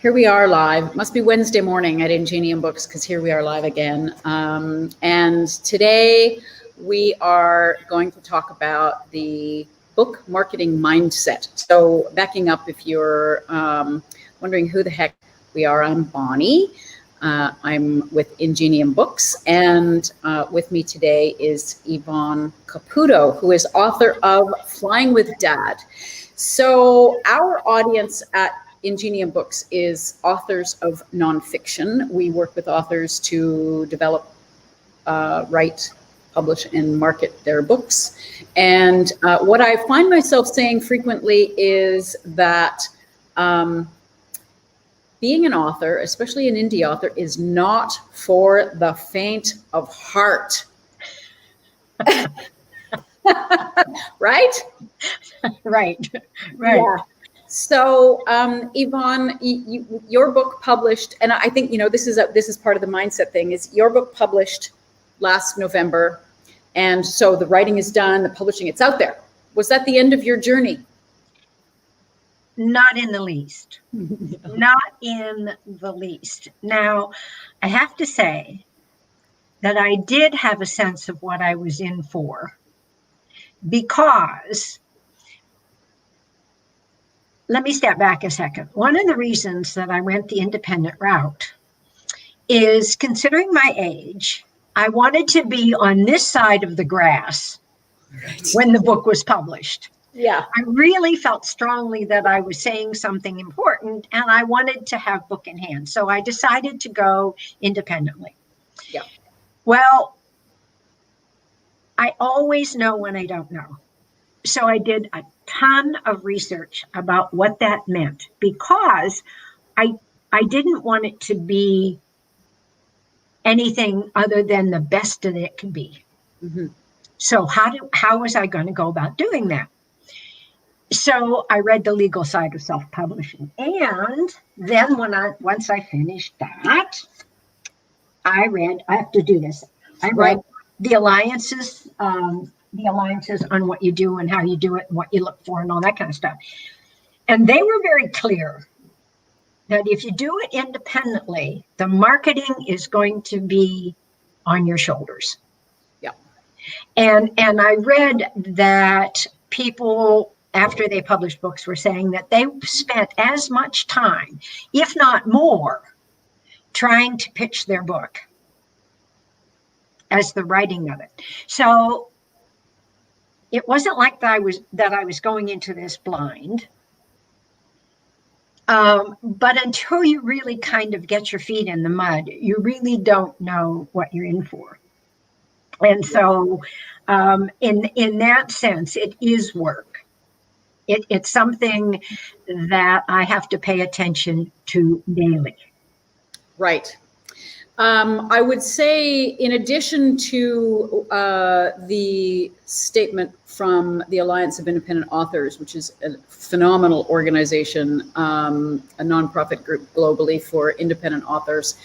Here we are live. Must be Wednesday morning at Ingenium Books because here we are live again. And today we are going to talk about the book marketing mindset. So backing up, if you're wondering who the heck we are, I'm Bonnie. I'm with Ingenium Books, and with me today is Yvonne Caputo, who is author of Flying with Dad. So our audience at Ingenium Books is authors of nonfiction. We work with authors to develop, write, publish, and market their books. And what I find myself saying frequently is that being an author, especially an indie author, is not for the faint of heart. Right? Right. Yeah. So, Yvonne, your book published, and I think, this is part of the mindset thing, is your book published last November. And so the writing is done, the publishing, it's out there. Was that the end of your journey? Not in the least. Not in the least. Now, I have to say that I did have a sense of what I was in for, because let me step back a second. One of the reasons that I went the independent route is, considering my age, I wanted to be on this side of the grass when the book was published. Yeah. I really felt strongly that I was saying something important, and I wanted to have book in hand. So I decided to go independently. Yeah. Well, I always know when I don't know. So I did a ton of research about what that meant, because I didn't want it to be anything other than the best that it could be. Mm-hmm. So how was I going to go about doing that? So I read the legal side of self-publishing, and then once I finished that, I have to do this. I read the alliances on what you do and how you do it and what you look for and all that kind of stuff. And they were very clear that if you do it independently, the marketing is going to be on your shoulders. Yeah. And I read that people, after they published books, were saying that they spent as much time, if not more, trying to pitch their book as the writing of it. So it wasn't like that I was going into this blind. But until you really kind of get your feet in the mud, you really don't know what you're in for. And so in that sense, it is work. It's something that I have to pay attention to daily. Right. I would say, in addition to the statement from the Alliance of Independent Authors, which is a phenomenal organization, a nonprofit group globally for independent authors,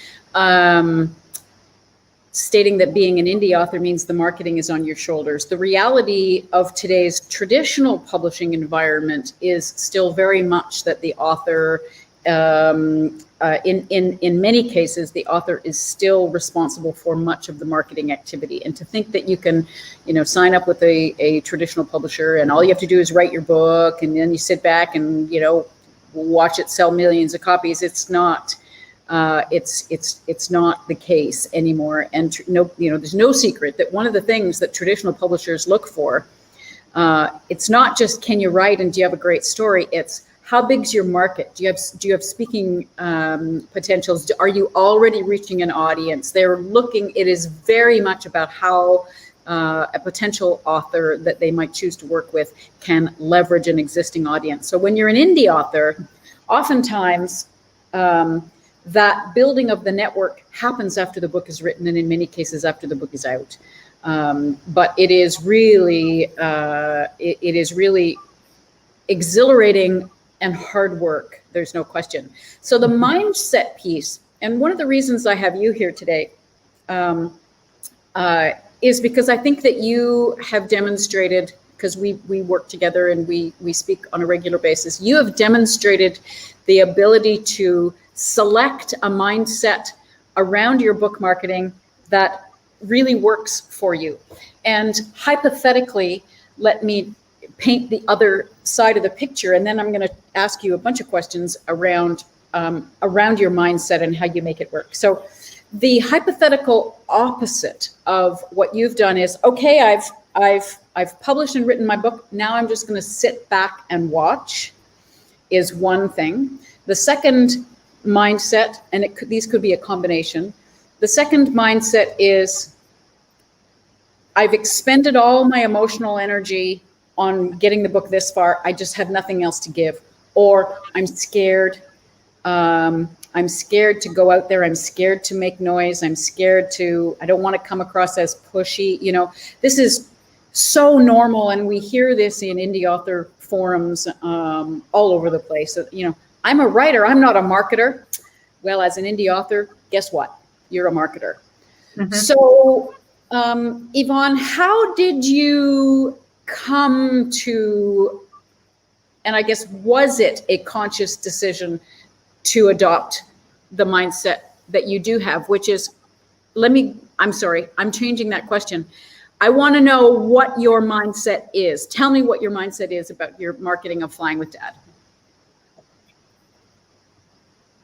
stating that being an indie author means the marketing is on your shoulders. The reality of today's traditional publishing environment is still very much that the author, in many cases, the author is still responsible for much of the marketing activity. And to think that you can, sign up with a traditional publisher and all you have to do is write your book and then you sit back and, watch it sell millions of copies. It's not, it's not the case anymore. And there's no secret that one of the things that traditional publishers look for, it's not just, can you write and do you have a great story? It's, how big's your market? Do you have speaking potentials? Are you already reaching an audience? It is very much about how a potential author that they might choose to work with can leverage an existing audience. So when you're an indie author, oftentimes that building of the network happens after the book is written, and in many cases after the book is out. But it is really exhilarating and hard work. There's no question. So the mindset piece, and one of the reasons I have you here today is because I think that you have demonstrated, because we work together and we speak on a regular basis, you have demonstrated the ability to select a mindset around your book marketing that really works for you. And hypothetically, let me paint the other side of the picture, and then I'm going to ask you a bunch of questions around your mindset and how you make it work. So the hypothetical opposite of what you've done is, okay, I've published and written my book. Now I'm just going to sit back and watch, is one thing. The second mindset, and these could be a combination. The second mindset is, I've expended all my emotional energy on getting the book this far. I just have nothing else to give. Or I'm scared. I'm scared to go out there. I'm scared to make noise. I don't want to come across as pushy. You know, this is so normal. And we hear this in indie author forums all over the place. You know, I'm a writer. I'm not a marketer. Well, as an indie author, guess what? You're a marketer. Mm-hmm. So, Yvonne, how did you come to, and I guess, was it a conscious decision to adopt the mindset that you do have, which is, I'm changing that question. I want to know what your mindset is. Tell me what your mindset is about your marketing of Flying with Dad.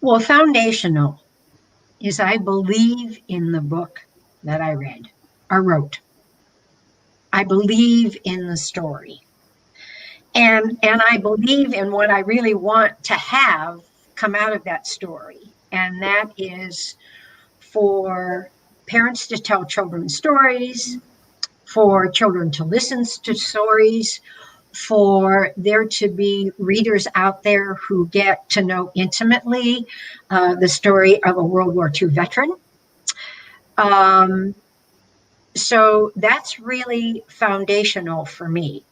Well, foundational is I believe in the book that I read or wrote. I believe in the story. And I believe in what I really want to have come out of that story. And that is for parents to tell children stories, for children to listen to stories, for there to be readers out there who get to know intimately the story of a World War II veteran. So that's really foundational for me.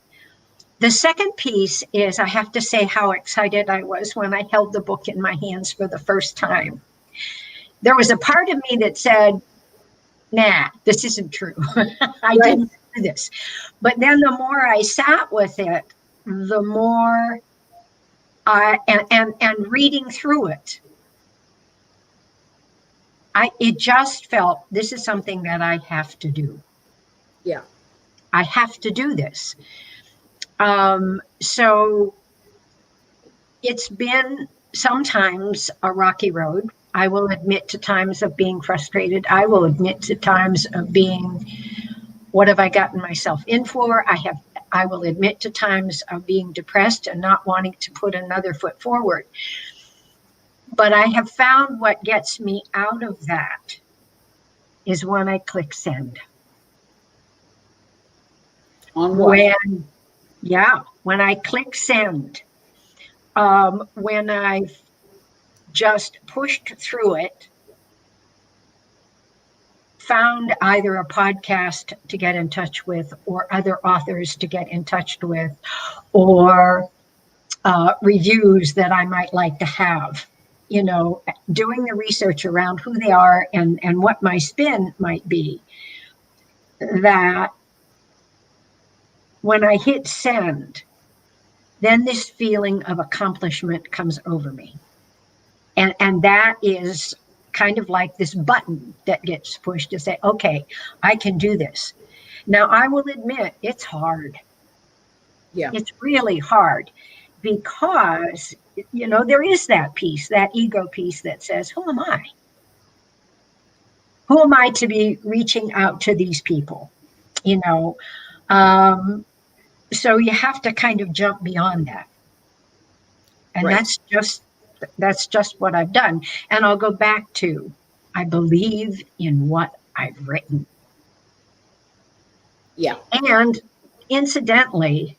The second piece is, I have to say how excited I was when I held the book in my hands for the first time. There was a part of me that said, nah, this isn't true. I didn't do this. But then the more I sat with it, the more and reading through it, it just felt, this is something that I have to do. Yeah. I have to do this. So it's been sometimes a rocky road. I will admit to times of being frustrated. I will admit to times of being, what have I gotten myself in for? I will admit to times of being depressed and not wanting to put another foot forward. But I have found what gets me out of that is when I click send. On what? When I click send, when I've just pushed through it, found either a podcast to get in touch with, or other authors to get in touch with, or reviews that I might like to have, you know, doing the research around who they are and what my spin might be, that when I hit send, then this feeling of accomplishment comes over me. And that is kind of like this button that gets pushed to say, okay, I can do this. Now, I will admit it's hard. Yeah. It's really hard because, you know, there is that piece, that ego piece that says, who am I? Who am I to be reaching out to these people? You know, so you have to kind of jump beyond that. And that's just what I've done. And I'll go back to, I believe in what I've written. Yeah. And incidentally,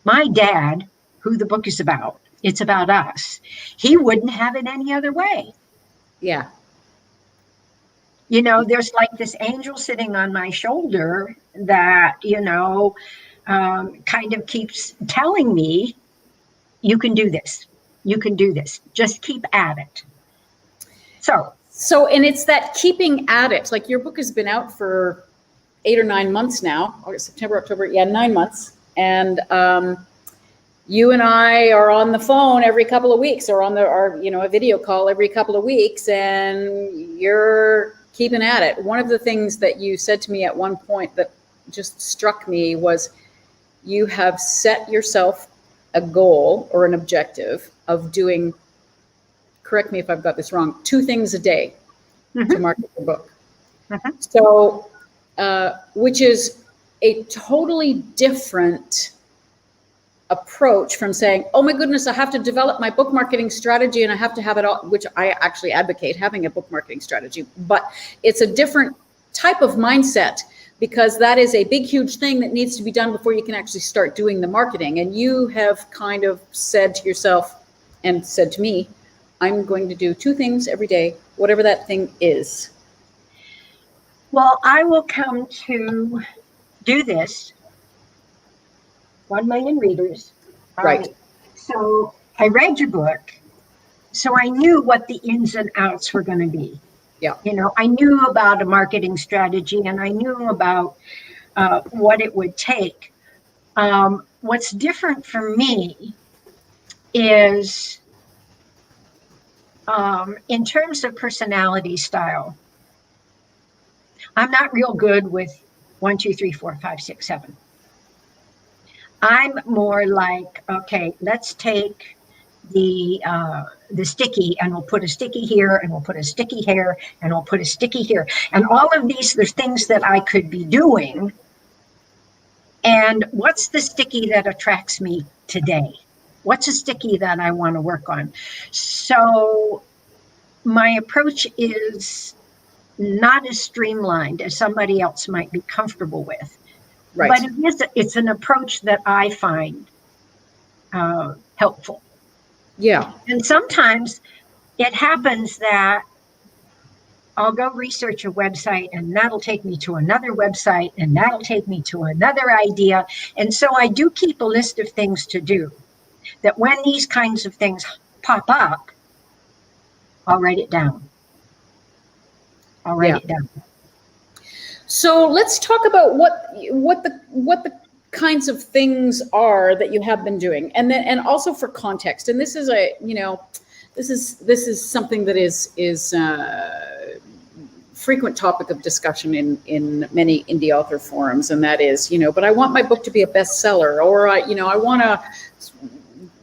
my dad, who the book is about, it's about us, he wouldn't have it any other way. Yeah. You know, there's like this angel sitting on my shoulder that, you know, kind of keeps telling me, you can do this. You can do this. Just keep at it. So, and it's that keeping at it. Like, your book has been out for 8 or 9 months now, or September, October, 9 months. And you and I are on the phone every couple of weeks, or on a video call every couple of weeks, and you're keeping at it. One of the things that you said to me at one point that just struck me was, you have set yourself a goal or an objective of doing, correct me if I've got this wrong, 2 things a day to market your book. So, which is a totally different approach from saying, oh my goodness, I have to develop my book marketing strategy and I have to have it all, which I actually advocate having a book marketing strategy, but it's a different type of mindset, because that is a big, huge thing that needs to be done before you can actually start doing the marketing. And you have kind of said to yourself and said to me, I'm going to do 2 things every day, whatever that thing is. Well, I will come to do this. 1 million readers. Right. So I read your book, so I knew what the ins and outs were going to be. Yeah. You know, I knew about a marketing strategy, and I knew about what it would take. What's different for me is, in terms of personality style, I'm not real good with 1, 2, 3, 4, 5, 6, 7. I'm more like, okay, let's take the sticky, and we'll put a sticky here, and we'll put a sticky here, and we'll put a sticky here. And all of these, there's things that I could be doing. And what's the sticky that attracts me today? What's a sticky that I want to work on? So my approach is not as streamlined as somebody else might be comfortable with. Right. But it's an approach that I find helpful. Yeah. And sometimes it happens that I'll go research a website, and that'll take me to another website, and that'll take me to another idea. And so I do keep a list of things to do, that when these kinds of things pop up, I'll write it down. I'll write it down. So let's talk about what the kinds of things are that you have been doing, and also for context. And this is this is something that is frequent topic of discussion in many indie author forums, and that is, but I want my book to be a bestseller, or I want to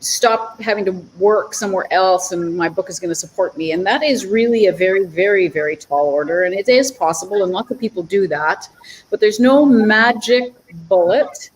stop having to work somewhere else and my book is going to support me. And that is really a very, very, very tall order. And it is possible, and lots of people do that, but there's no magic bullet.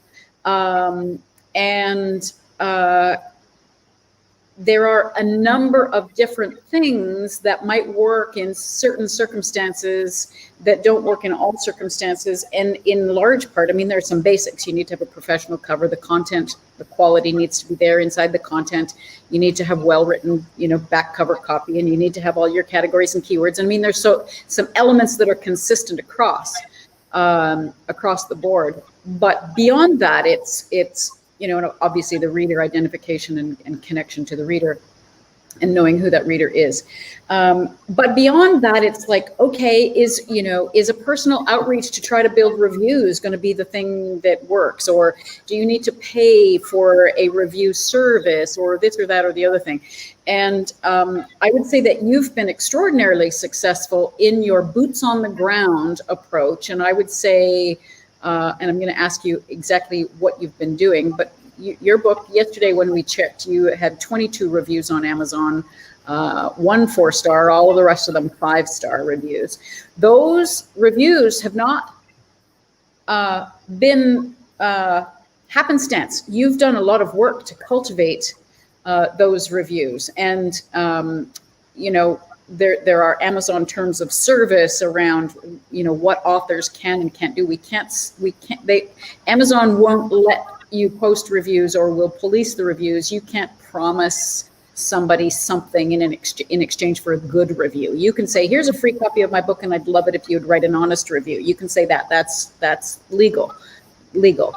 There are a number of different things that might work in certain circumstances that don't work in all circumstances. And in large part, there are some basics. You need to have a professional cover. The content, the quality needs to be there inside the content. You need to have well-written, back cover copy, and you need to have all your categories and keywords. There's some elements that are consistent across the board. But beyond that, it's obviously the reader identification and connection to the reader and knowing who that reader is. But beyond that, it's like, okay, is a personal outreach to try to build reviews going to be the thing that works? Or do you need to pay for a review service, or this or that or the other thing? And I would say that you've been extraordinarily successful in your boots on the ground approach. And I would say, and I'm going to ask you exactly what you've been doing, but your book, yesterday when we checked, you had 22 reviews on Amazon, 1 4-star, all of the rest of them 5-star reviews. Those reviews have not been happenstance. You've done a lot of work to cultivate those reviews. And, there are Amazon terms of service around, what authors can and can't do. Amazon won't let you post reviews or will police the reviews. You can't promise somebody something in exchange for a good review. You can say, here's a free copy of my book and I'd love it if you'd write an honest review. You can say that. That's legal. But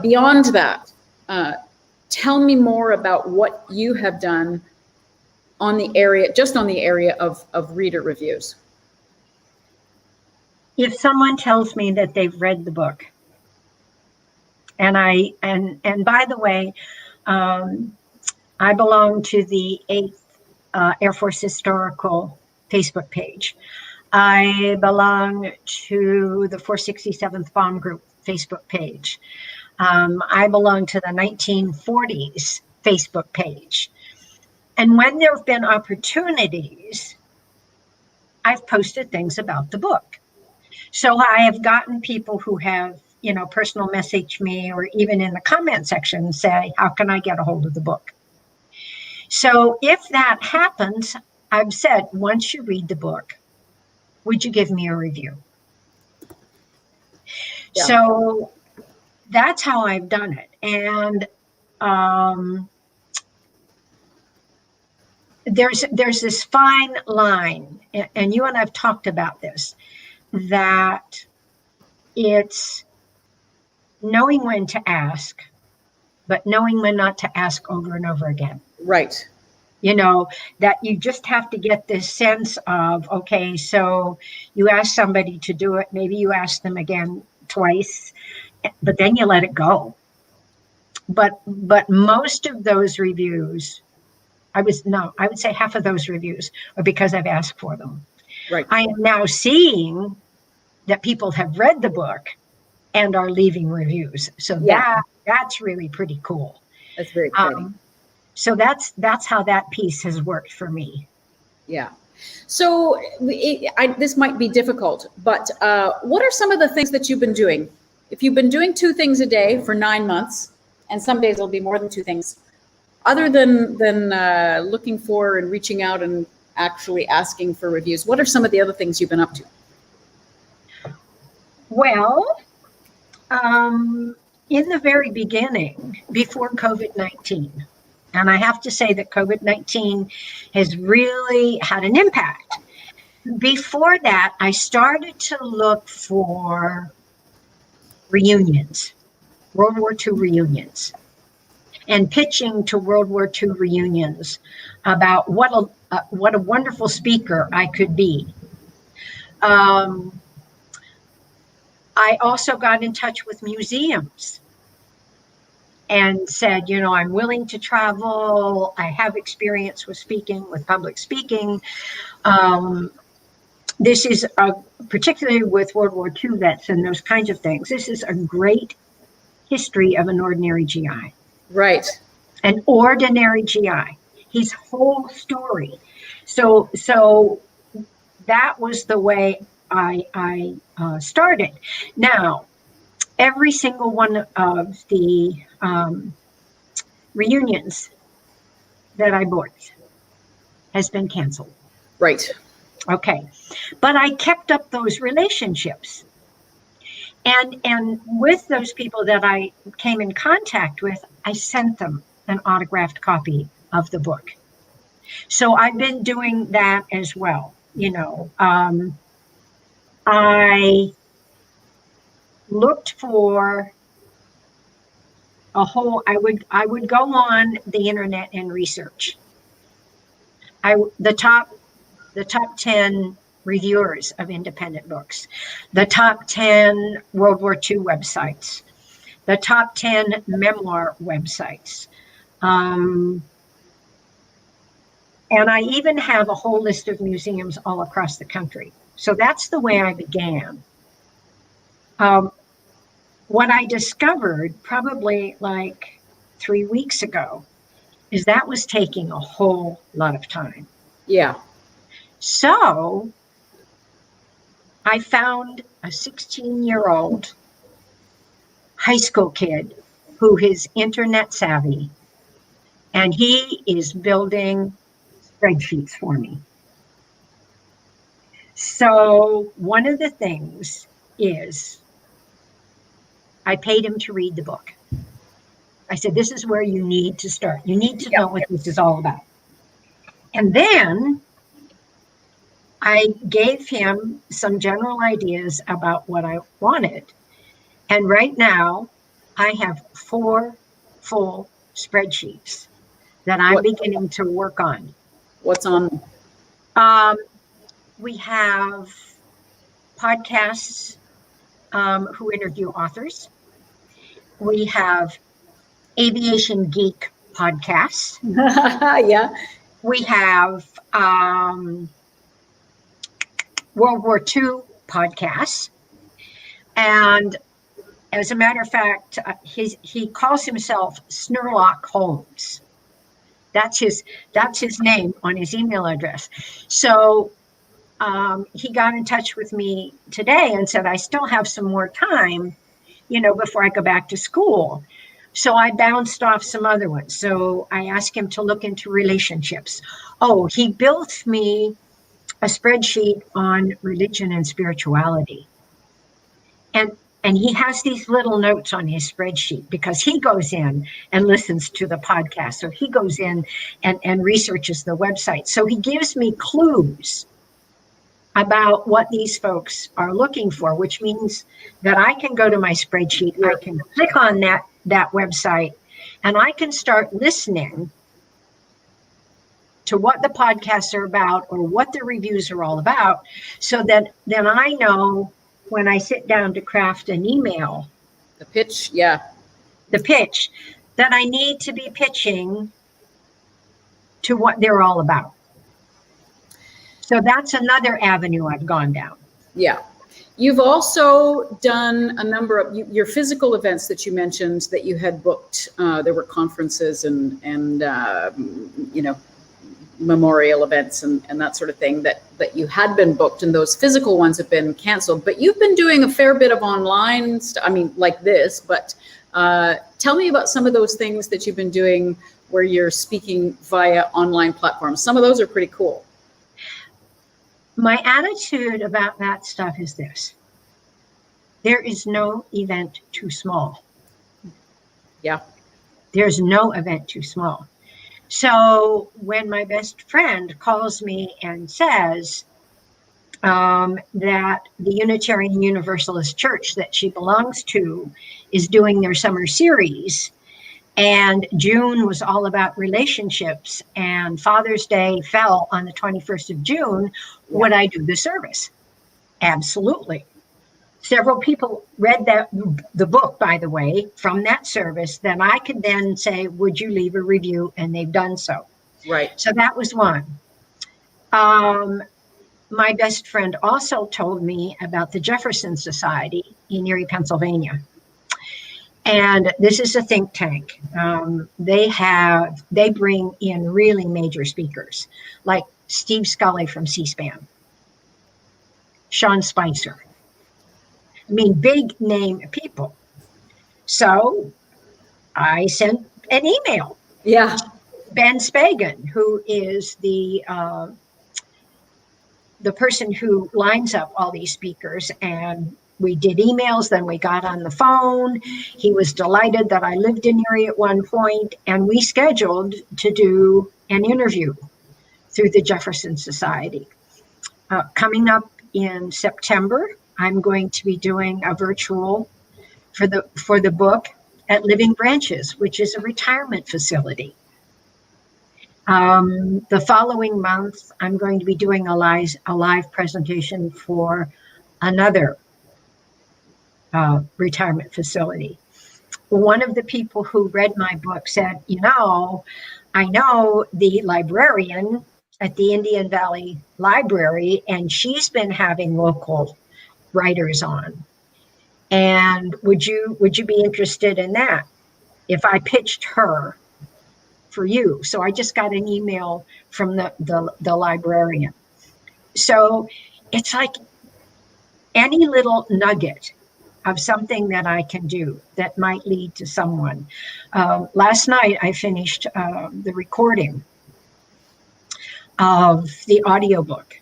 beyond that, tell me more about what you have done on the area of reader reviews. If someone tells me that they've read the book And by the way, I belong to the 8th Air Force Historical Facebook page. I belong to the 467th Bomb Group Facebook page. I belong to the 1940s Facebook page. And when there have been opportunities, I've posted things about the book. So I have gotten people who have, personal message me, or even in the comment section say, how can I get a hold of the book? So if that happens, I've said, once you read the book, would you give me a review? Yeah. So that's how I've done it. And there's this fine line, and you and I've talked about this, that it's knowing when to ask, but knowing when not to ask over and over again. Right. That you just have to get this sense of, okay, so you ask somebody to do it, maybe you ask them again twice, but then you let it go. But most of those reviews, I would say half of those reviews are because I've asked for them. Right. I am now seeing that people have read the book and are leaving reviews. So that's really pretty cool. That's very exciting. So that's how that piece has worked for me. Yeah. So this might be difficult, but what are some of the things that you've been doing? If you've been doing 2 things a day for 9 months, and some days it'll be more than 2 things, other than looking for and reaching out and actually asking for reviews, what are some of the other things you've been up to? Well, in the very beginning, before COVID-19, and I have to say that COVID-19 has really had an impact. Before that, I started to look for reunions, World War II reunions, and pitching to World War II reunions about what a wonderful speaker I could be. I also got in touch with museums and said, I'm willing to travel. I have experience with public speaking. This is particularly with World War II vets and those kinds of things. This is a great history of an ordinary GI. Right. An ordinary GI, his whole story. So that was the way I started. Now, every single one of the reunions that I booked has been canceled. Right. Okay. But I kept up those relationships. And with those people that I came in contact with, I sent them an autographed copy of the book. So I've been doing that as well. I looked for I would go on the internet and research. The top 10 reviewers of independent books, the top 10 World War II websites, the top 10 memoir websites. And I even have a whole list of museums all across the country. So that's the way I began. What I discovered probably like 3 weeks ago is that was taking a whole lot of time. Yeah. So I found a 16-year-old high school kid who is internet savvy, and he is building spreadsheets for me. So one of the things is I paid him to read the book. I said, this is where you need to start. You need to know what this is all about. And then I gave him some general ideas about what I wanted. And right now, I have 4 full spreadsheets that I'm beginning to work on. What's on? We have podcasts who interview authors. We have Aviation Geek podcasts. Yeah. We have World War II podcasts. And as a matter of fact, he calls himself Snurlock Holmes. That's his name on his email address. So he got in touch with me today and said, I still have some more time, before I go back to school. So I bounced off some other ones. So I asked him to look into relationships. Oh, he built me a spreadsheet on religion and spirituality. And he has these little notes on his spreadsheet because he goes in and listens to the podcast. So he goes in and researches the website. So he gives me clues about what these folks are looking for, which means that I can go to my spreadsheet, I can click on that website, and I can start listening to what the podcasts are about or what the reviews are all about, so that then I know when I sit down to craft an email, The pitch, yeah. the pitch, that I need to be pitching to what they're all about. So that's another avenue I've gone down. Yeah. You've also done a number of your physical events that you mentioned that you had booked. There were conferences and memorial events and that sort of thing that you had been booked, and those physical ones have been canceled. But you've been doing a fair bit of online stuff, like this, but tell me about some of those things that you've been doing where you're speaking via online platforms. Some of those are pretty cool. My attitude about that stuff is this: there is no event too small. Yeah. There's no event too small. So when my best friend calls me and says that the Unitarian Universalist Church that she belongs to is doing their summer series, and June was all about relationships, and Father's Day fell on the 21st of June, would I do the service? Absolutely. Several people read the book, by the way, from that service. Then I could then say, would you leave a review? And they've done so. Right. So that was one. My best friend also told me about the Jefferson Society in Erie, Pennsylvania. And this is a think tank. They bring in really major speakers like Steve Scully from C-SPAN, Sean Spicer. Big name people. So I sent an email. Yeah. Ben Spagan, who is the person who lines up all these speakers, and we did emails, then we got on the phone. He was delighted that I lived in Erie at one point, and we scheduled to do an interview through the Jefferson Society. Coming up in September, I'm going to be doing a virtual for the book at Living Branches, which is a retirement facility. The following month, I'm going to be doing a live presentation for another retirement facility. One of the people who read my book said, I know the librarian at the Indian Valley Library, and she's been having local writers on. And would you be interested in that if I pitched her for you? So I just got an email from the librarian. So it's like any little nugget of something that I can do that might lead to someone. Last night I finished the recording of the audiobook,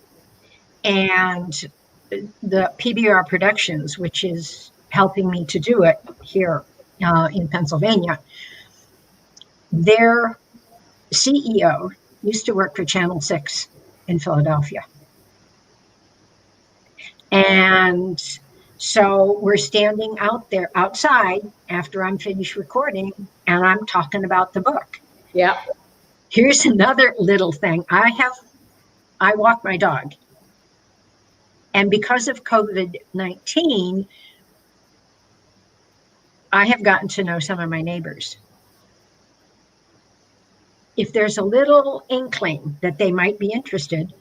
and the PBR Productions, which is helping me to do it here in Pennsylvania, their CEO used to work for Channel 6 in Philadelphia. And so we're standing out there outside after I'm finished recording, and I'm talking about the book. Yeah. Here's another little thing. I walk my dog. And because of COVID-19, I have gotten to know some of my neighbors. If there's a little inkling that they might be interested,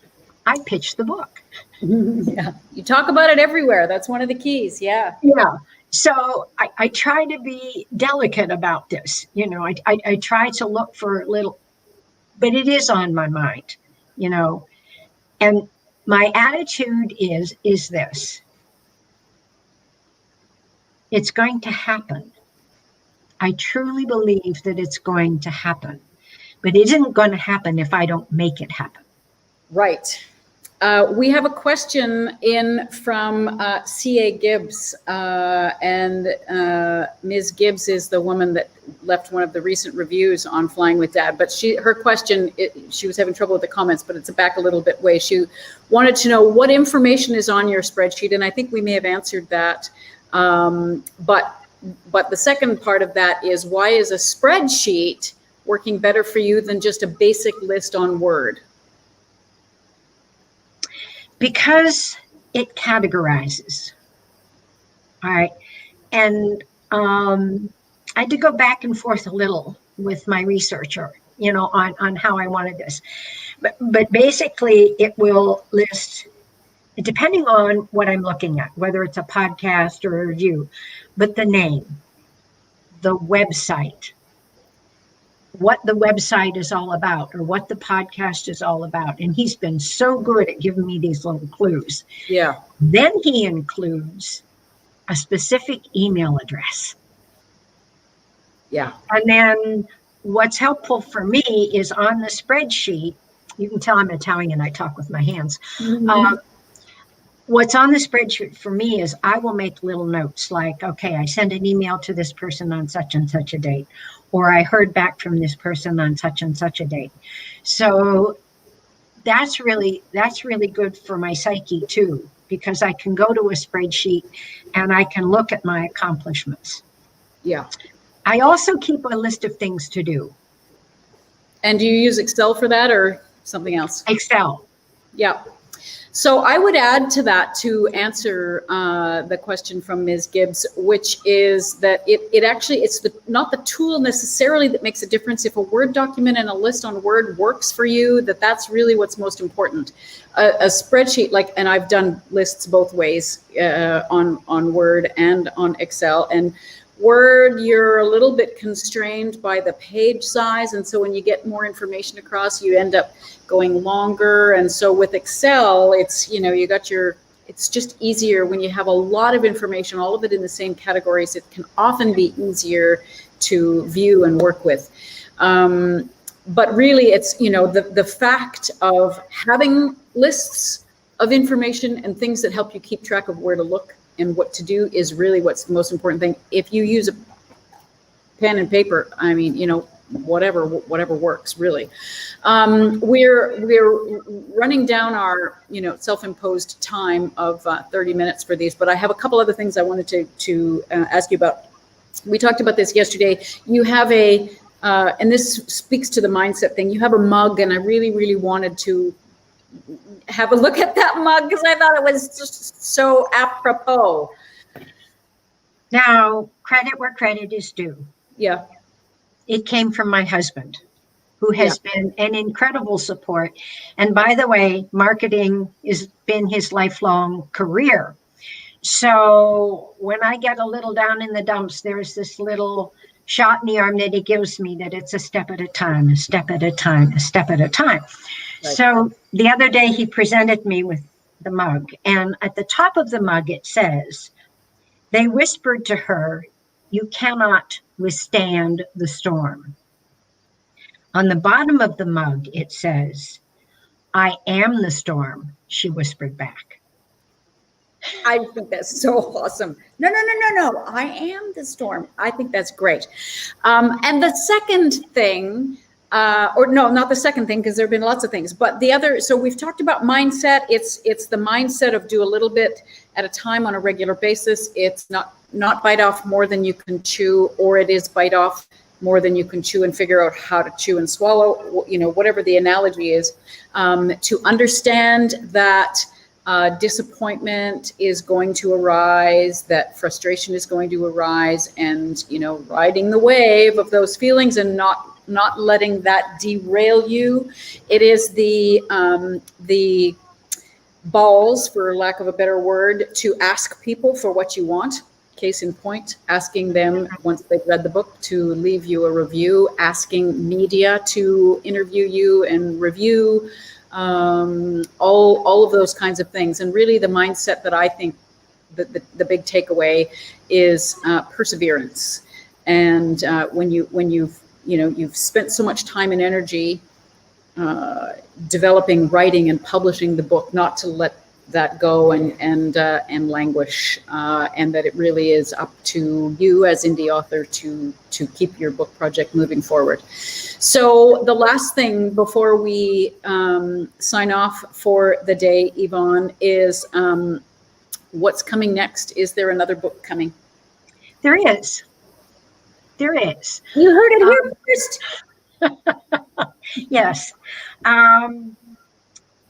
I pitch the book. Yeah, you talk about it everywhere. That's one of the keys. Yeah. Yeah. So I try to be delicate about this. You know, I try to look for little, but it is on my mind, you know. And my attitude is this. It's going to happen. I truly believe that it's going to happen. But it isn't going to happen if I don't make it happen. Right. We have a question in from C.A. Gibbs, and Ms. Gibbs is the woman that left one of the recent reviews on Flying with Dad. But her question, she was having trouble with the comments, but it's back a little bit way. She wanted to know what information is on your spreadsheet, and I think we may have answered that. But the second part of that is, why is a spreadsheet working better for you than just a basic list on Word? Because it categorizes. All right. And I had to go back and forth a little with my researcher, you know, on how I wanted this. But basically it will list, depending on what I'm looking at, whether it's a podcast or a review, but the name, the website, what the website is all about, or what the podcast is all about. And he's been so good at giving me these little clues. Yeah. Then he includes a specific email address. Yeah. And then what's helpful for me is on the spreadsheet, you can tell I'm Italian, I talk with my hands. Mm-hmm. What's on the spreadsheet for me is I will make little notes like, okay, I send an email to this person on such and such a date, or I heard back from this person on such and such a date. So that's really good for my psyche too, because I can go to a spreadsheet and I can look at my accomplishments. Yeah. I also keep a list of things to do. And do you use Excel for that or something else? Excel. Yeah. So I would add to that to answer the question from Ms. Gibbs, which is that it actually, it's not the tool necessarily that makes a difference. If a Word document and a list on Word works for you, that's really what's most important. A spreadsheet, and I've done lists both ways on Word and on Excel. And Word, you're a little bit constrained by the page size. And so when you get more information across, you end up going longer. And so with Excel, it's, it's just easier when you have a lot of information, all of it in the same categories. It can often be easier to view and work with. But really it's, the fact of having lists of information and things that help you keep track of where to look and what to do is really what's the most important thing. If you use a pen and paper, I mean, whatever works really. We're running down our, self-imposed time of 30 minutes for these, but I have a couple other things I wanted to ask you about. We talked about this yesterday. You have and this speaks to the mindset thing. You have a mug, and I really, really wanted to have a look at that mug because I thought it was just so apropos. Now, credit where credit is due. Yeah. It came from my husband, who has been an incredible support. And by the way, marketing has been his lifelong career. So when I get a little down in the dumps, there's this little shot in the arm that he gives me that it's a step at a time, a step at a time, a step at a time. Right. So the other day he presented me with the mug, and at the top of the mug it says, "They whispered to her, 'You cannot withstand the storm.' On the bottom of the mug it says, 'I am the storm,' she whispered back." I think that's so awesome. No. I am the storm. I think that's great. And the second thing, or no, not the second thing, because there have been lots of things, but the other, so we've talked about mindset. It's the mindset of do a little bit at a time on a regular basis. It's not bite off more than you can chew, or it is bite off more than you can chew and figure out how to chew and swallow, whatever the analogy is, to understand that disappointment is going to arise, that frustration is going to arise, and, you know, riding the wave of those feelings and not letting that derail you. It is the balls, for lack of a better word, to ask people for what you want. Case in point, asking them, once they've read the book, to leave you a review, asking media to interview you and review, all of those kinds of things. And really the mindset that I think the big takeaway is perseverance. And when you've spent so much time and energy developing, writing, and publishing the book, not to let that go and languish, and that it really is up to you as indie author to keep your book project moving forward. So the last thing before we sign off for the day, Yvonne, is what's coming next? Is there another book coming? There is. There is. You heard it here first. Yes.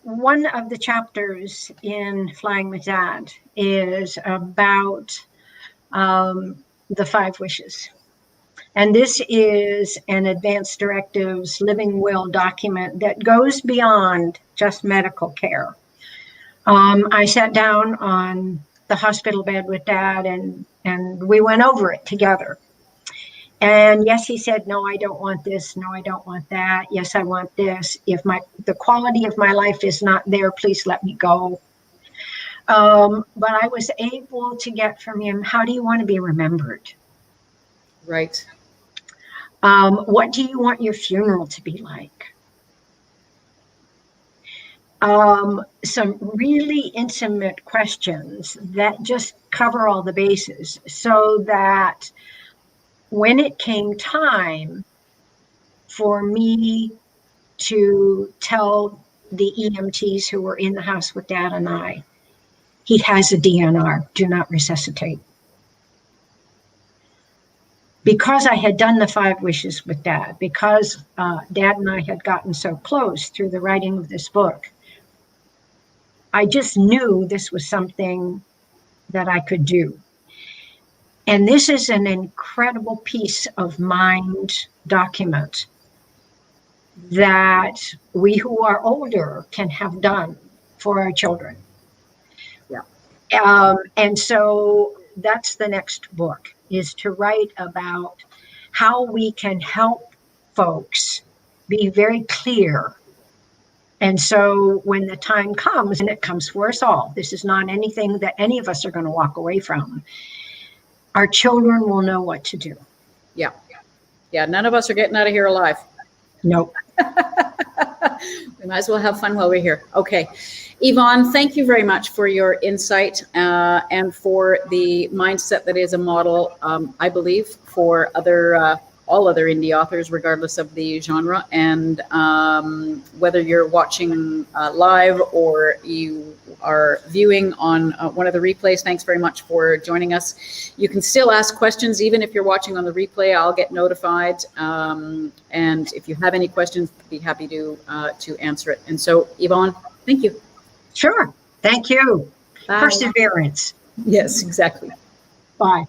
One of the chapters in Flying with Dad is about the 5 wishes. And this is an advanced directives living will document that goes beyond just medical care. I sat down on the hospital bed with Dad and we went over it together. And yes, he said, no, I don't want this. No, I don't want that. Yes, I want this. If the quality of my life is not there, please let me go. But I was able to get from him, how do you want to be remembered? Right. What do you want your funeral to be like? Some really intimate questions that just cover all the bases, so that when it came time for me to tell the EMTs who were in the house with Dad and I, he has a DNR, do not resuscitate. Because I had done the 5 wishes with Dad, because Dad and I had gotten so close through the writing of this book, I just knew this was something that I could do. And this is an incredible piece of mind document that we who are older can have done for our children. Yeah. And so that's the next book, is to write about how we can help folks be very clear. And so when the time comes, and it comes for us all, this is not anything that any of us are going to walk away from. Our children will know what to do. Yeah. Yeah. None of us are getting out of here alive. Nope. We might as well have fun while we're here. Okay. Yvonne, thank you very much for your insight and for the mindset that is a model, I believe, for all other indie authors, regardless of the genre. And whether you're watching live or you are viewing on one of the replays, thanks very much for joining us. You can still ask questions, even if you're watching on the replay. I'll get notified. And if you have any questions, I'd be happy to answer it. And so, Yvonne, thank you. Sure. Thank you. Bye. Perseverance. Yes, exactly. Bye.